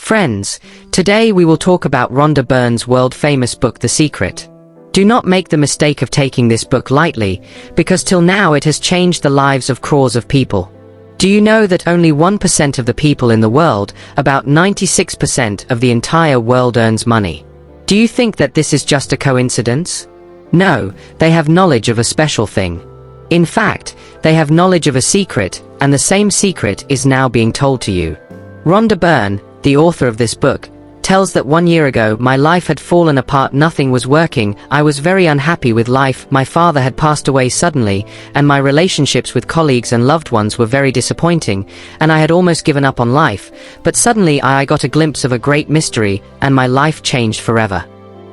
Friends, today we will talk about Rhonda Byrne's world-famous book The Secret. Do not make the mistake of taking this book lightly, because till now it has changed the lives of crores of people. Do you know that only 1% of the people in the world, about 96% of the entire world, earns money? Do you think that this is just a coincidence? No, they have knowledge of a special thing. In fact, they have knowledge of a secret, and the same secret is now being told to you. Rhonda Byrne, the author of this book, tells that 1 year ago my life had fallen apart, nothing was working, I was very unhappy with life, my father had passed away suddenly, and my relationships with colleagues and loved ones were very disappointing, and I had almost given up on life, but suddenly I got a glimpse of a great mystery, and my life changed forever.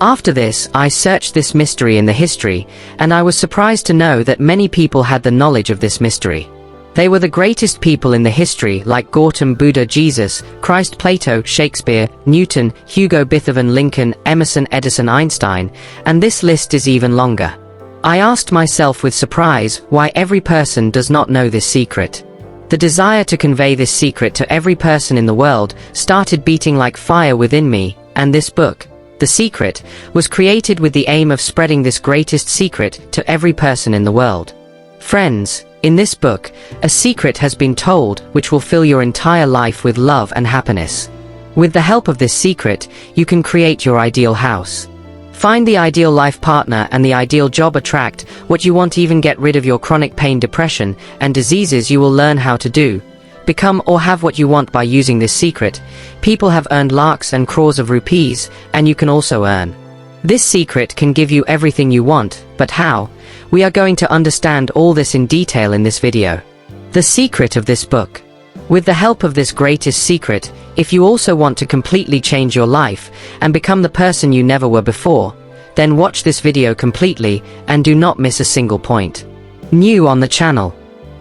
After this, I searched this mystery in the history, and I was surprised to know that many people had the knowledge of this mystery. They were the greatest people in the history, like Gautam Buddha, Jesus, Christ, Plato, Shakespeare, Newton, Hugo, Beethoven, Lincoln, Emerson, Edison, Einstein, and this list is even longer. I asked myself with surprise why every person does not know this secret. The desire to convey this secret to every person in the world started beating like fire within me, and this book, The Secret, was created with the aim of spreading this greatest secret to every person in the world. Friends, in this book, a secret has been told which will fill your entire life with love and happiness. With the help of this secret, you can create your ideal house. Find the ideal life partner and the ideal job, attract what you want, even get rid of your chronic pain, depression, and diseases. You will learn how to do, become or have what you want by using this secret. People have earned lakhs and crores of rupees, and you can also earn. This secret can give you everything you want, but how? We are going to understand all this in detail in this video. The secret of this book. With the help of this greatest secret, if you also want to completely change your life and become the person you never were before, then watch this video completely and do not miss a single point. New on the channel?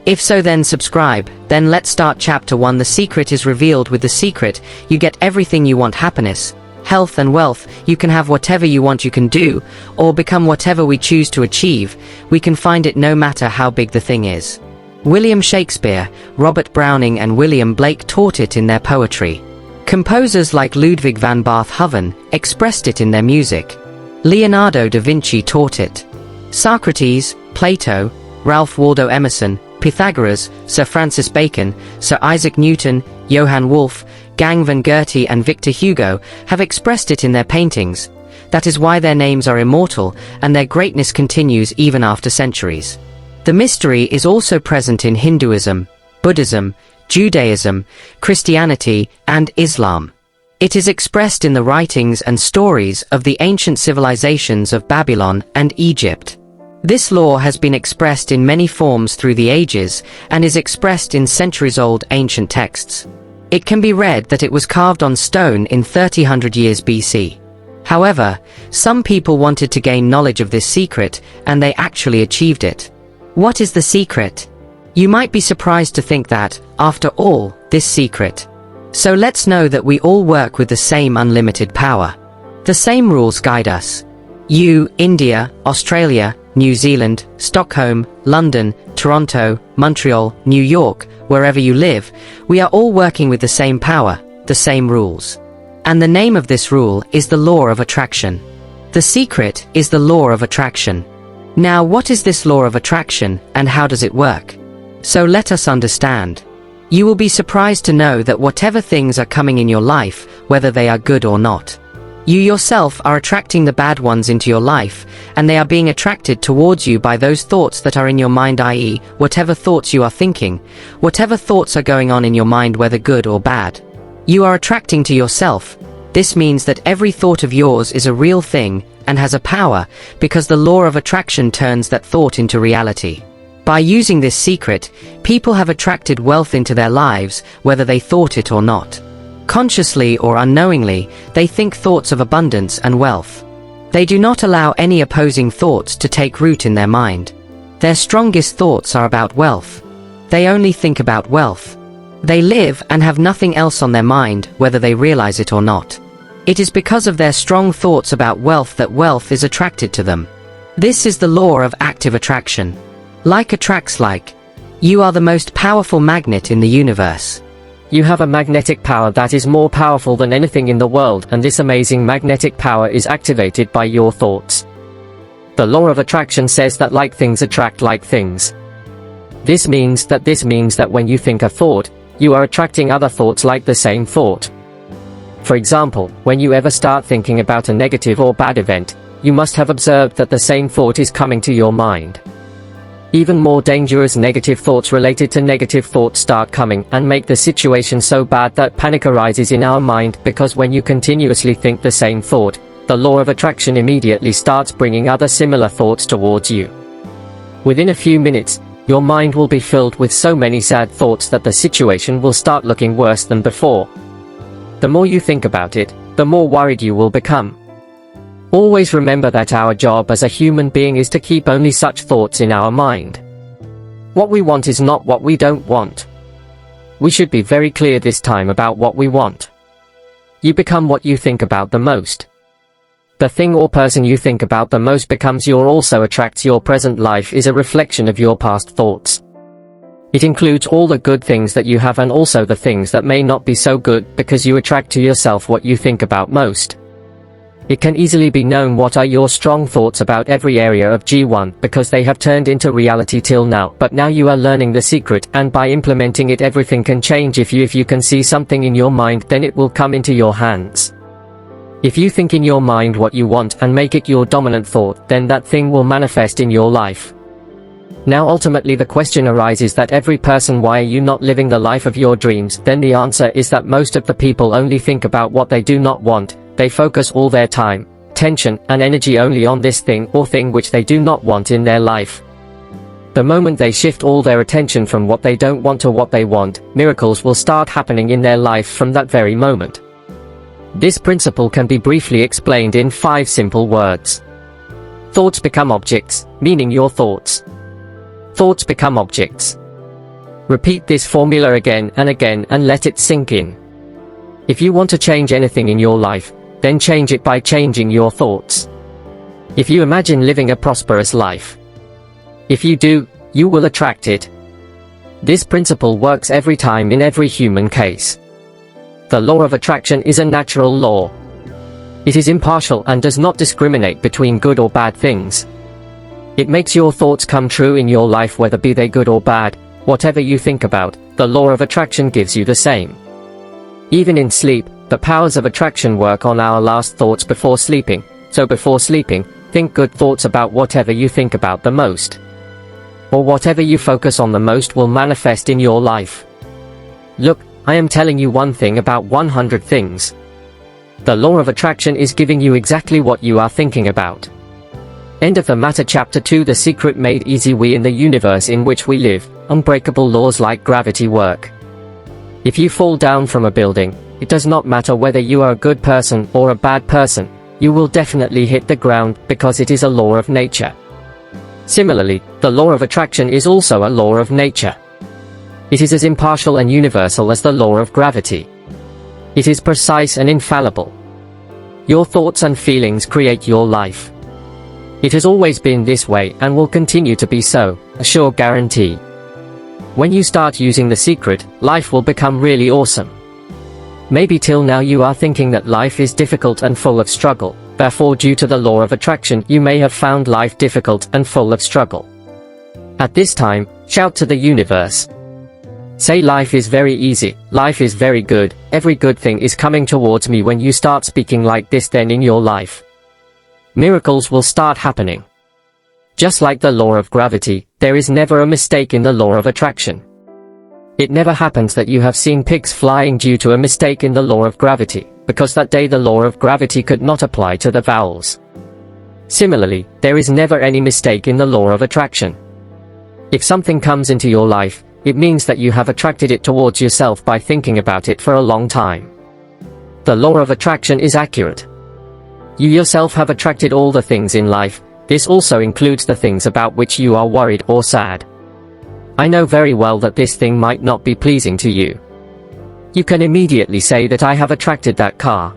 If so, then subscribe. Then let's start chapter 1. The secret is revealed. With the secret, you get everything you want: happiness, health and wealth. You can have whatever you want, you can do or become whatever we choose to achieve. We can find it no matter how big the thing is. William Shakespeare, Robert Browning and William Blake taught it in their poetry. Composers like Ludwig van Beethoven expressed it in their music. Leonardo da Vinci taught it. Socrates, Plato, Ralph Waldo Emerson, Pythagoras, Sir Francis Bacon, Sir Isaac Newton, Johann Wolff, Gang van Goethe and Victor Hugo have expressed it in their paintings. That is why their names are immortal and their greatness continues even after centuries. The mystery is also present in Hinduism, Buddhism, Judaism, Christianity, and Islam. It is expressed in the writings and stories of the ancient civilizations of Babylon and Egypt. This lore has been expressed in many forms through the ages and is expressed in centuries-old ancient texts. It can be read that it was carved on stone in 300 years BC. However, some people wanted to gain knowledge of this secret, and they actually achieved it. What is the secret? You might be surprised to think that, after all, this secret. So let's know that we all work with the same unlimited power. The same rules guide us. You, India, Australia, New Zealand, Stockholm, London, Toronto, Montreal, New York, wherever you live, we are all working with the same power, the same rules. And the name of this rule is the law of attraction. The secret is the law of attraction. Now, what is this law of attraction and how does it work? So let us understand. You will be surprised to know that whatever things are coming in your life, whether they are good or not, you yourself are attracting the bad ones into your life, and they are being attracted towards you by those thoughts that are in your mind, i.e., whatever thoughts you are thinking, whatever thoughts are going on in your mind, whether good or bad, you are attracting to yourself. This means that every thought of yours is a real thing and has a power, because the law of attraction turns that thought into reality. By using this secret, people have attracted wealth into their lives, whether they thought it or not. Consciously or unknowingly, they think thoughts of abundance and wealth. They do not allow any opposing thoughts to take root in their mind. Their strongest thoughts are about wealth. They only think about wealth. They live and have nothing else on their mind, whether they realize it or not. It is because of their strong thoughts about wealth that wealth is attracted to them. This is the law of active attraction. Like attracts like. You are the most powerful magnet in the universe. You have a magnetic power that is more powerful than anything in the world, and this amazing magnetic power is activated by your thoughts. The law of attraction says that like things attract like things. This means that when you think a thought, you are attracting other thoughts like the same thought. For example, when you ever start thinking about a negative or bad event, you must have observed that the same thought is coming to your mind. Even more dangerous negative thoughts related to negative thoughts start coming and make the situation so bad that panic arises in our mind, because when you continuously think the same thought, the law of attraction immediately starts bringing other similar thoughts towards you. Within a few minutes, your mind will be filled with so many sad thoughts that the situation will start looking worse than before. The more you think about it, the more worried you will become. Always remember that our job as a human being is to keep only such thoughts in our mind. What we want is not what we don't want. We should be very clear this time about what we want. You become what you think about the most. The thing or person you think about the most becomes your also attracts your present life is a reflection of your past thoughts. It includes all the good things that you have and also the things that may not be so good, because you attract to yourself what you think about most. It can easily be known what are your strong thoughts about every area of G1, because they have turned into reality till now, but now you are learning the secret, and by implementing it everything can change. If you can see something in your mind, then it will come into your hands. If you think in your mind what you want and make it your dominant thought, then that thing will manifest in your life. Now ultimately the question arises that every person, why are you not living the life of your dreams? Then the answer is that most of the people only think about what they do not want. They focus all their time, attention, and energy only on this thing or thing which they do not want in their life. The moment they shift all their attention from what they don't want to what they want, miracles will start happening in their life from that very moment. This principle can be briefly explained in 5 simple words. Thoughts become objects, meaning your thoughts. Thoughts become objects. Repeat this formula again and again and let it sink in. If you want to change anything in your life, then change it by changing your thoughts. If you imagine living a prosperous life, if you do, you will attract it. This principle works every time in every human case. The law of attraction is a natural law. It is impartial and does not discriminate between good or bad things. It makes your thoughts come true in your life, whether be they good or bad. Whatever you think about, the law of attraction gives you the same. Even in sleep, the powers of attraction work on our last thoughts before sleeping. So before sleeping, think good thoughts about whatever you think about the most. Or whatever you focus on the most will manifest in your life. Look, I am telling you one thing about 100 things. The law of attraction is giving you exactly what you are thinking about. End of the matter. Chapter 2. The secret made easy. We in the universe in which we live, unbreakable laws like gravity work. If you fall down from a building, it does not matter whether you are a good person or a bad person, you will definitely hit the ground, because it is a law of nature. Similarly, the law of attraction is also a law of nature. It is as impartial and universal as the law of gravity. It is precise and infallible. Your thoughts and feelings create your life. It has always been this way and will continue to be so, a sure guarantee. When you start using the secret, life will become really awesome. Maybe till now you are thinking that life is difficult and full of struggle, therefore due to the law of attraction you may have found life difficult and full of struggle. At this time, shout to the universe. Say life is very easy, life is very good, every good thing is coming towards me. When you start speaking like this, then in your life, miracles will start happening. Just like the law of gravity, there is never a mistake in the law of attraction. It never happens that you have seen pigs flying due to a mistake in the law of gravity, because that day the law of gravity could not apply to the vowels. Similarly, there is never any mistake in the law of attraction. If something comes into your life, it means that you have attracted it towards yourself by thinking about it for a long time. The law of attraction is accurate. You yourself have attracted all the things in life. This also includes the things about which you are worried or sad. I know very well that this thing might not be pleasing to you. You can immediately say that I have attracted that car.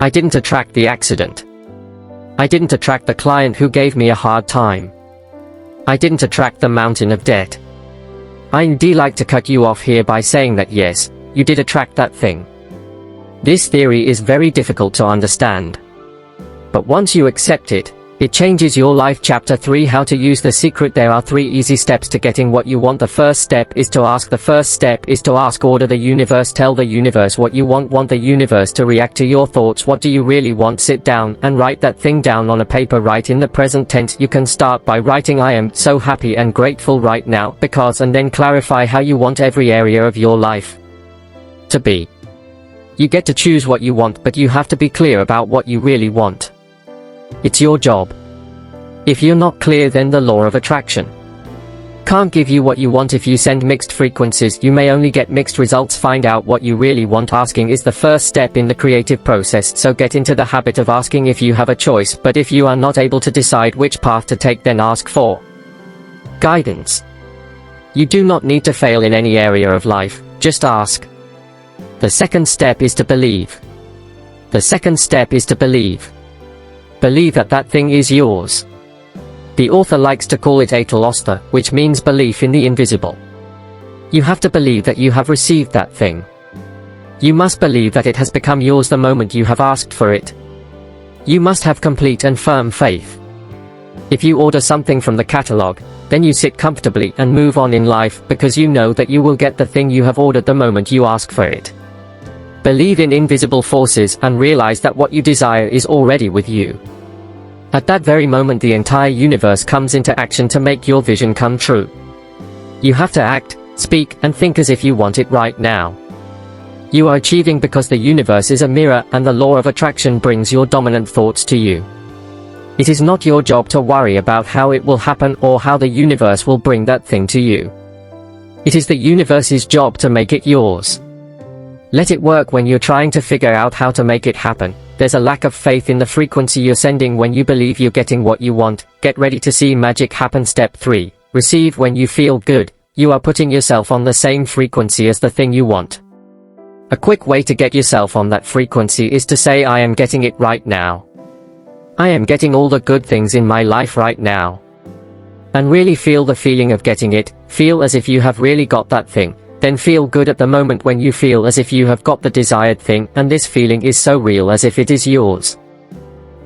I didn't attract the accident. I didn't attract the client who gave me a hard time. I didn't attract the mountain of debt. I'd like to cut you off here by saying that yes, you did attract that thing. This theory is very difficult to understand. But once you accept it, it changes your life. Chapter 3: How to use the secret. There are 3 easy steps to getting what you want. The first step is to ask. The first step is to ask. Order the universe. Tell the universe what you want. Want the universe to react to your thoughts. What do you really want? Sit down and write that thing down on a paper. Write in the present tense. You can start by writing I am so happy and grateful right now because, and then clarify how you want every area of your life to be. You get to choose what you want, but you have to be clear about what you really want. It's your job. If you're not clear, then the law of attraction can't give you what you want. If you send mixed frequencies, you may only get mixed results. Find out what you really want. Asking is the first step in the creative process, so get into the habit of asking if you have a choice. But if you are not able to decide which path to take, then ask for guidance. You do not need to fail in any area of life, just ask. The second step is to believe. The second step is to believe. Believe that that thing is yours. The author likes to call it ateloster, which means belief in the invisible. You have to believe that you have received that thing. You must believe that it has become yours the moment you have asked for it. You must have complete and firm faith. If you order something from the catalog, then you sit comfortably and move on in life because you know that you will get the thing you have ordered the moment you ask for it. Believe in invisible forces and realize that what you desire is already with you. At that very moment, the entire universe comes into action to make your vision come true. You have to act, speak, and think as if you want it right now. You are achieving because the universe is a mirror and the law of attraction brings your dominant thoughts to you. It is not your job to worry about how it will happen or how the universe will bring that thing to you. It is the universe's job to make it yours. Let it work. When you're trying to figure out how to make it happen, there's a lack of faith in the frequency you're sending. When you believe you're getting what you want, get ready to see magic happen. Step 3. Receive. When you feel good, you are putting yourself on the same frequency as the thing you want. A quick way to get yourself on that frequency is to say, I am getting it right now. I am getting all the good things in my life right now. And really feel the feeling of getting it. Feel as if you have really got that thing. Then feel good at the moment when you feel as if you have got the desired thing, and this feeling is so real as if it is yours.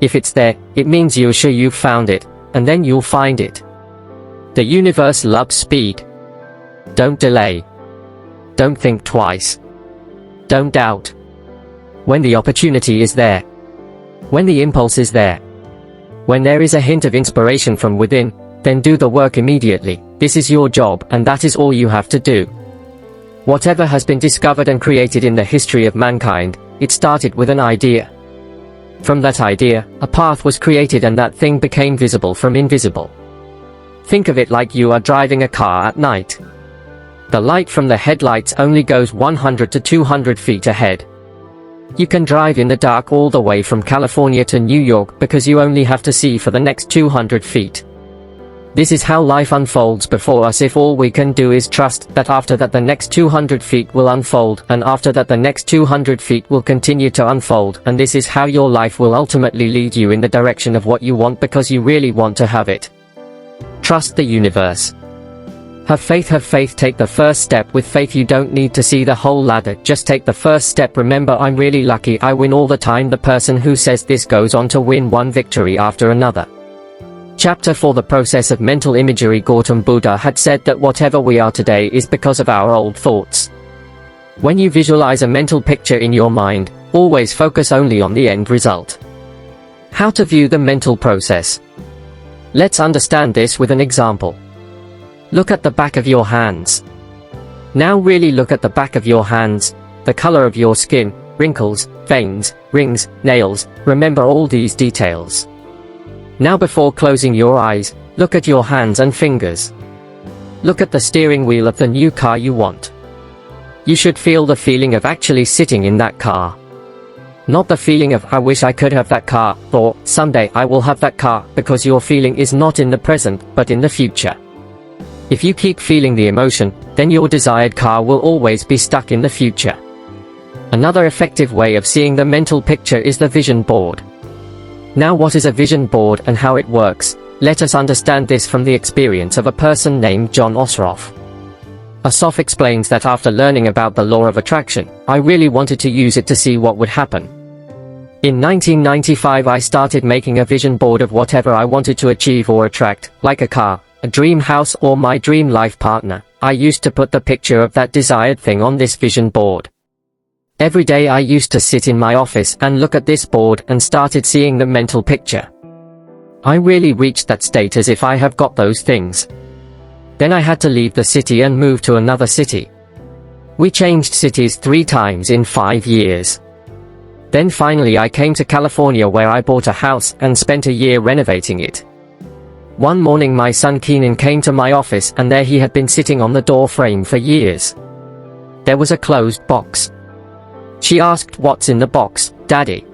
If it's there, it means you're sure you've found it, and then you'll find it. The universe loves speed. Don't delay. Don't think twice. Don't doubt. When the opportunity is there. When the impulse is there. When there is a hint of inspiration from within, then do the work immediately. This is your job, and that is all you have to do. Whatever has been discovered and created in the history of mankind, it started with an idea. From that idea, a path was created and that thing became visible from invisible. Think of it like you are driving a car at night. The light from the headlights only goes 100 to 200 feet ahead. You can drive in the dark all the way from California to New York because you only have to see for the next 200 feet. This is how life unfolds before us if all we can do is trust that after that the next 200 feet will unfold, and after that the next 200 feet will continue to unfold, and this is how your life will ultimately lead you in the direction of what you want because you really want to have it. Trust the universe. Have faith, take the first step. With faith you don't need to see the whole ladder, just take the first step. Remember, I'm really lucky, I win all the time. The person who says this goes on to win one victory after another. Chapter 4: The process of mental imagery. Gautam Buddha had said that whatever we are today is because of our old thoughts. When you visualize a mental picture in your mind, always focus only on the end result. How to view the mental process. Let's understand this with an example. Look at the back of your hands. Now really look at the back of your hands, the color of your skin, wrinkles, veins, rings, nails. Remember all these details. Now before closing your eyes, look at your hands and fingers. Look at the steering wheel of the new car you want. You should feel the feeling of actually sitting in that car. Not the feeling of I wish I could have that car, or someday I will have that car, because your feeling is not in the present, but in the future. If you keep feeling the emotion, then your desired car will always be stuck in the future. Another effective way of seeing the mental picture is the vision board. Now what is a vision board and how it works? Let us understand this from the experience of a person named John Osroff. Asaf explains that after learning about the law of attraction, I really wanted to use it to see what would happen. In 1995 I started making a vision board of whatever I wanted to achieve or attract, like a car, a dream house or my dream life partner. I used to put the picture of that desired thing on this vision board. Every day I used to sit in my office and look at this board and started seeing the mental picture. I really reached that state as if I have got those things. Then I had to leave the city and move to another city. We changed cities 3 times in 5 years. Then finally I came to California where I bought a house and spent a year renovating it. One morning my son Keenan came to my office and there he had been sitting on the door frame for years. There was a closed box. She asked, "What's in the box, Daddy?"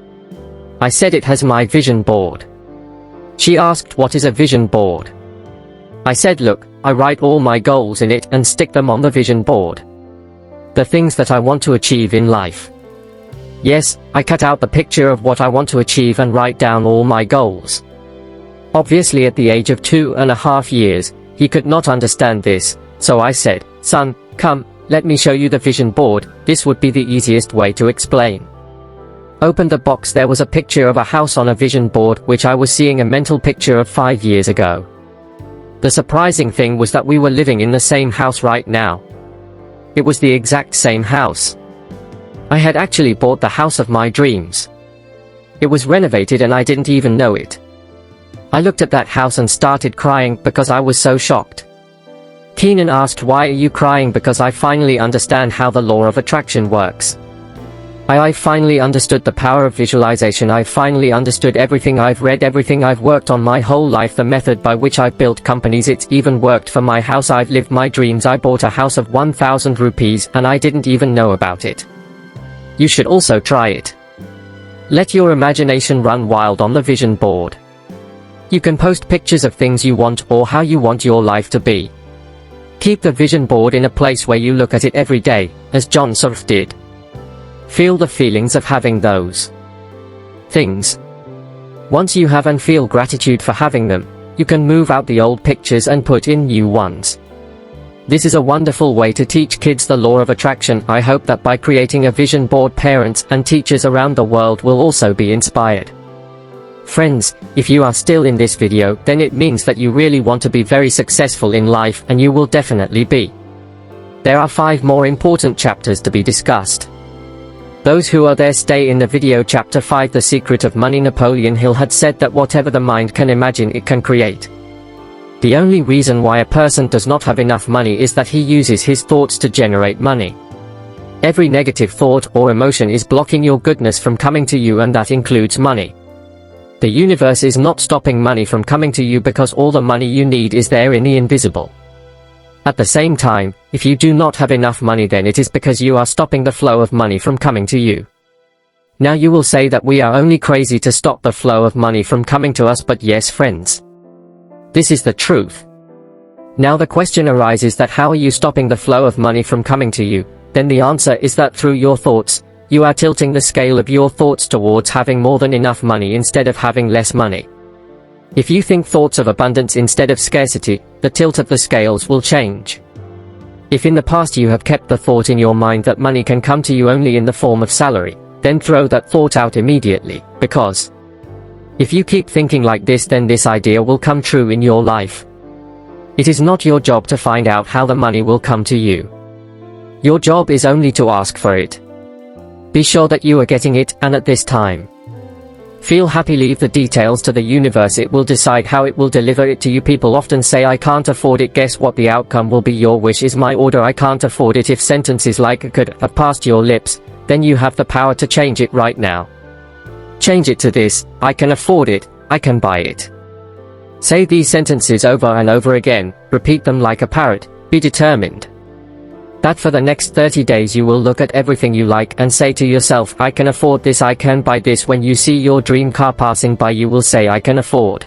I said, "It has my vision board." She asked, "What is a vision board?" I said, "Look, I write all my goals in it and stick them on the vision board. The things that I want to achieve in life." Yes, I cut out the picture of what I want to achieve and write down all my goals. Obviously at the age of 2.5 years, he could not understand this, so I said, "Son, come, let me show you the vision board, this would be the easiest way to explain." Opened the box, there was a picture of a house on a vision board which I was seeing a mental picture of 5 years ago. The surprising thing was that we were living in the same house right now. It was the exact same house. I had actually bought the house of my dreams. It was renovated and I didn't even know it. I looked at that house and started crying because I was so shocked. Keenan asked, "Why are you crying?" Because I finally understand how the law of attraction works. I finally understood the power of visualization. I finally understood everything I've read, everything I've worked on my whole life, the method by which I've built companies. It's even worked for my house. I've lived my dreams. I bought a house of 1,000 rupees and I didn't even know about it. You should also try it. Let your imagination run wild on the vision board. You can post pictures of things you want or how you want your life to be. Keep the vision board in a place where you look at it every day, as John Surf did. Feel the feelings of having those things. Once you have and feel gratitude for having them, you can move out the old pictures and put in new ones. This is a wonderful way to teach kids the law of attraction. I hope that by creating a vision board, parents and teachers around the world will also be inspired. Friends, if you are still in this video, then it means that you really want to be very successful in life, and you will definitely be. There are 5 more important chapters to be discussed. Those who are there, stay in the video. Chapter 5, The Secret of Money. Napoleon Hill had said that whatever the mind can imagine, it can create. The only reason why a person does not have enough money is that he uses his thoughts to generate money. Every negative thought or emotion is blocking your goodness from coming to you, and that includes money. The universe is not stopping money from coming to you because all the money you need is there in the invisible. At the same time, if you do not have enough money, then it is because you are stopping the flow of money from coming to you. Now you will say that we are only crazy to stop the flow of money from coming to us, but yes, friends, this is the truth. Now the question arises that how are you stopping the flow of money from coming to you? Then the answer is that through your thoughts, you are tilting the scale of your thoughts towards having more than enough money instead of having less money. If you think thoughts of abundance instead of scarcity, the tilt of the scales will change. If in the past you have kept the thought in your mind that money can come to you only in the form of salary, then throw that thought out immediately, because if you keep thinking like this, then this idea will come true in your life. It is not your job to find out how the money will come to you. Your job is only to ask for it. Be sure that you are getting it, and at this time, feel happy. Leave the details to the universe. It will decide how it will deliver it to you. People often say, "I can't afford it." Guess what? The outcome will be your wish is my order. I can't afford it. If sentences like "could" have passed your lips, then you have the power to change it right now. Change it to this: "I can afford it, I can buy it." Say these sentences over and over again, repeat them like a parrot. Be determined that for the next 30 days you will look at everything you like and say to yourself, "I can afford this, I can buy this." When you see your dream car passing by, you will say, "I can afford